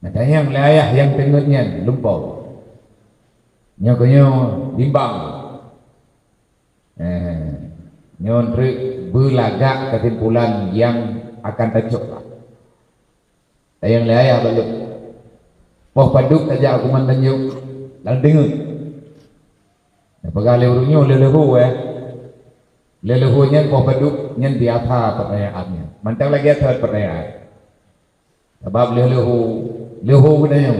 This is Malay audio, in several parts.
Nadanya melayah yang tengahnya lumpau. Nyo bimbang. Nyo berlagak kesimpulan yang akan tercok. Yang melayah belum. Poh paduk saja aku mantanjuk. Lalu dengar. Pegali urunyo lelehu Lelehunya poh paduk nyen biasa pertanyaannya. Mantang lagi ada pertanyaan. Sebab lehu gunanya.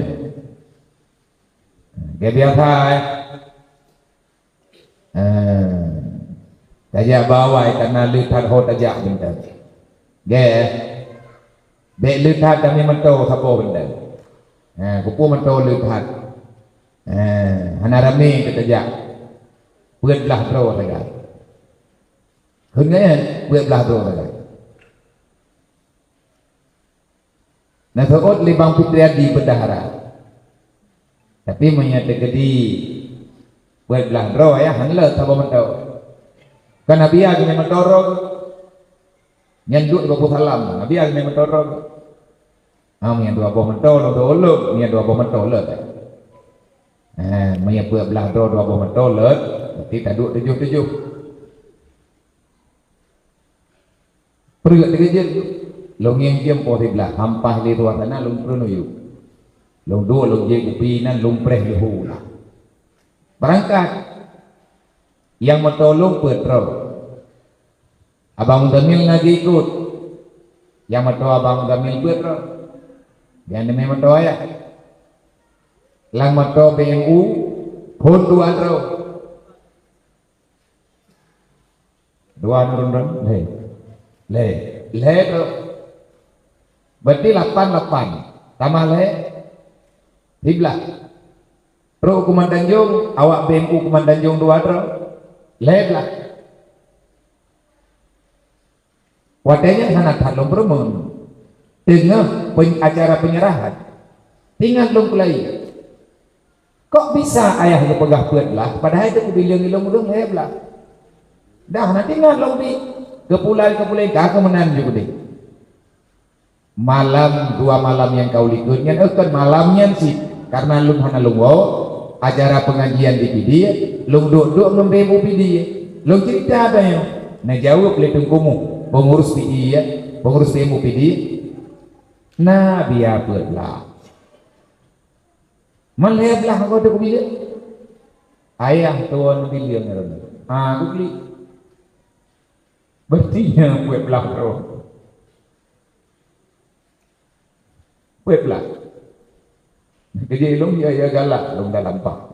Dia biasa tajak bawah karena lihat ho tajak benda. Be lihat kami mentau sapo benda. Kupu mentau lihat. Hanarami ketajak. Buat belah bro saja. Kenapa buat belah bro saja. Nah, seot libang fitriya di bendahara. Tapi menyatakan di buat belah bro ya, hanle sapo mentau. Kan Nabi agi memang dorong nyanduk 20 salam. Nabi agi memang dorong. Yang 20 mentau lo dolo, yang 20 mentau le. Maya buat belah bro 20 mentau le, berarti taduk 7. Perlu terkejut. Long yang jam po belah hampah di luar sana long pruno yu. Long dua long je upi nan long preh lehu lah. Berangkat yang mentolong petro. Abang Damil lagi ikut. Yang meto abang Damil petro. Yang demi meto ya. Lang meto BMU pun dua tro. Dua nurun le tro. Berarti 88 tambah le 11. Pro Kuman Tanjung awak BMU Kuman Tanjung 2 tro le lah. Wadahnya sangat halom bermun tengah acara penyerahan tinggal long kulai. Kok bisa ayah dia pegah buat lah padahal itu kubilang ilmu dong le lah. Dah nanti tinggal long di kepulauan kemenan juga deh. Malam 2 malam yang kau likutnya kan malamnya sih karena lum hana lungo acara pengajian di PD lum duk membemu PD lum cerita ada yang nah jawab letung kumu pengurus PD ya pengurus BMU PD nah biar berlah melihatlah aku tu bilang ayah tuan bilang aku beli bertinya buat belah bro web lah. Jadi long ya galak long dalam pak.